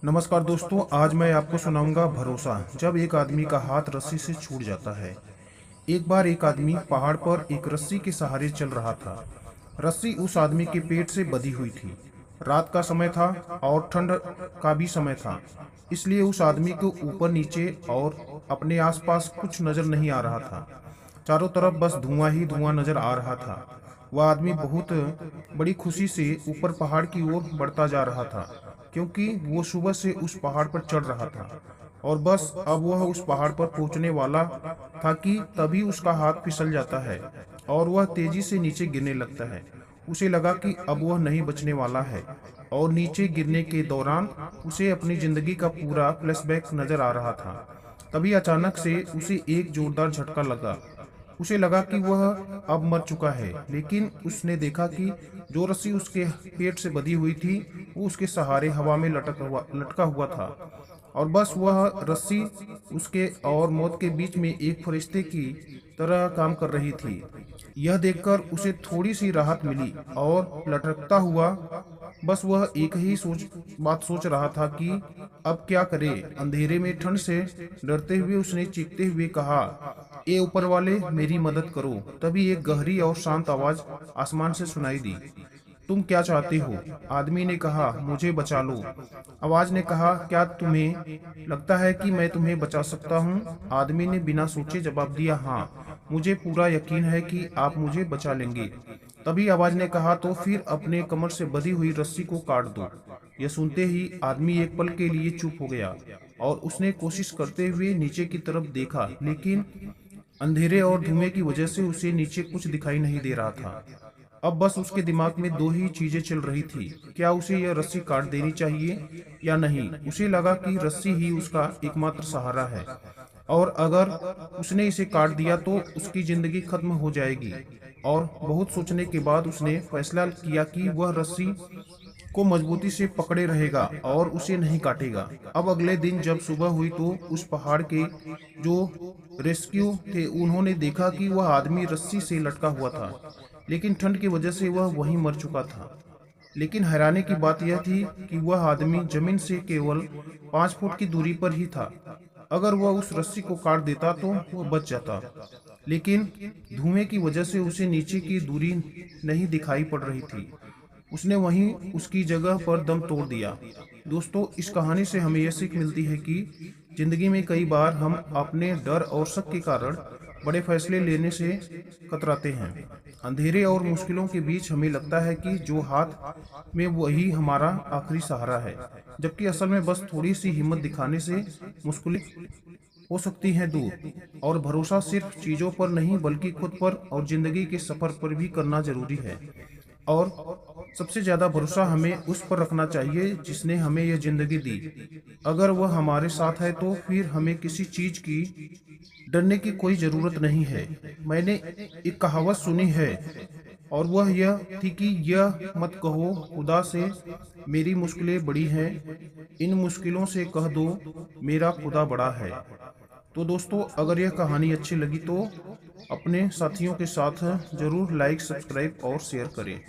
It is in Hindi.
नमस्कार दोस्तों, आज मैं आपको सुनाऊंगा भरोसा। जब एक आदमी का हाथ रस्सी से छूट जाता है। एक बार एक आदमी पहाड़ पर एक रस्सी के सहारे चल रहा था। रस्सी उस आदमी के पेट से बंधी हुई थी। रात का समय था और ठंड का भी समय था, इसलिए उस आदमी को ऊपर नीचे और अपने आसपास कुछ नजर नहीं आ रहा था। चारों तरफ बस धुआं ही धुआं नजर आ रहा था। वह आदमी बहुत बड़ी खुशी से ऊपर पहाड़ की ओर बढ़ता जा रहा था, क्योंकि वो सुबह से उस पहाड़ पर चढ़ रहा था और बस अब वह उस पहाड़ पर पहुंचने वाला था कि तभी उसका हाथ फिसल जाता है और वह तेजी से नीचे गिरने लगता है। उसे लगा कि अब वह नहीं बचने वाला है और नीचे गिरने के दौरान उसे अपनी जिंदगी का पूरा फ्लैशबैक नजर आ रहा था। तभी अचानक से उसे एक जोरदार झटका लगा। उसे लगा कि वह अब मर चुका है, लेकिन उसने देखा कि जो रस्सी उसके पेट से बंधी हुई थी वो उसके सहारे हवा में लटका हुआ था और बस वह रस्सी उसके और मौत के बीच में एक फरिश्ते की तरह काम कर रही थी। यह देखकर उसे थोड़ी सी राहत मिली और लटकता हुआ बस वह एक ही सोच रहा था कि अब क्या करे। अंधेरे में ठंड से डरते हुए उसने चीखते हुए कहा, ए ऊपर वाले, मेरी मदद करो। तभी एक गहरी और शांत आवाज आसमान से सुनाई दी, तुम क्या चाहते हो? आदमी ने कहा, मुझे बचा लो। आवाज ने कहा, क्या तुम्हें लगता है कि मैं तुम्हें बचा सकता हूँ? आदमी ने बिना सोचे जवाब दिया, हाँ, मुझे पूरा यकीन है कि आप मुझे बचा लेंगे। तभी आवाज ने कहा, तो फिर अपने कमर से बंधी हुई रस्सी को काट दो। यह सुनते ही आदमी एक पल के लिए चुप हो गया और उसने कोशिश करते हुए नीचे की तरफ देखा, लेकिन अंधेरे और धुएं की वजह से उसे नीचे कुछ दिखाई नहीं दे रहा था। अब बस उसके दिमाग में दो ही चीजें चल रही थी, क्या उसे यह रस्सी काट देनी चाहिए या नहीं। उसे लगा कि रस्सी ही उसका एकमात्र सहारा है और अगर उसने इसे काट दिया तो उसकी जिंदगी खत्म हो जाएगी। और बहुत सोचने के बाद उसने फैसला किया कि वह रस्सी को मजबूती से पकड़े रहेगा और उसे नहीं काटेगा। अब अगले दिन जब सुबह हुई तो उस पहाड़ के जो रेस्क्यू थे उन्होंने देखा कि वह आदमी रस्सी से लटका हुआ था, लेकिन ठंड की वजह से वह वहीं मर चुका था। लेकिन हैरानी की बात यह थी कि वह आदमी जमीन से केवल 5 फुट की दूरी पर ही था। अगर वह उस रस्सी को काट देता तो वह बच जाता, लेकिन धुएं की वजह से उसे नीचे की दूरी नहीं दिखाई पड़ रही थी। उसने वहीं उसकी जगह पर दम तोड़ दिया। दोस्तों, इस कहानी से हमें यह सीख मिलती है कि जिंदगी में कई बार हम अपने डर और शक के कारण बड़े फैसले लेने से कतराते हैं। अंधेरे और मुश्किलों के बीच हमें लगता है कि जो हाथ में वही हमारा आखिरी सहारा है, जबकि असल में बस थोड़ी सी हिम्मत दिखाने से मुश्किलें हो सकती हैं दूर। और भरोसा सिर्फ चीजों पर नहीं बल्कि खुद पर और जिंदगी के सफर पर भी करना जरूरी है। और सबसे ज्यादा भरोसा हमें उस पर रखना चाहिए जिसने हमें यह जिंदगी दी। अगर वह हमारे साथ है तो फिर हमें किसी चीज की डरने की कोई जरूरत नहीं है। मैंने एक कहावत सुनी है और वह यह थी कि यह मत कहो खुदा से मेरी मुश्किलें बड़ी हैं, इन मुश्किलों से कह दो मेरा खुदा बड़ा है। तो दोस्तों, अगर यह कहानी अच्छी लगी तो अपने साथियों के साथ जरूर लाइक, सब्सक्राइब और शेयर करें।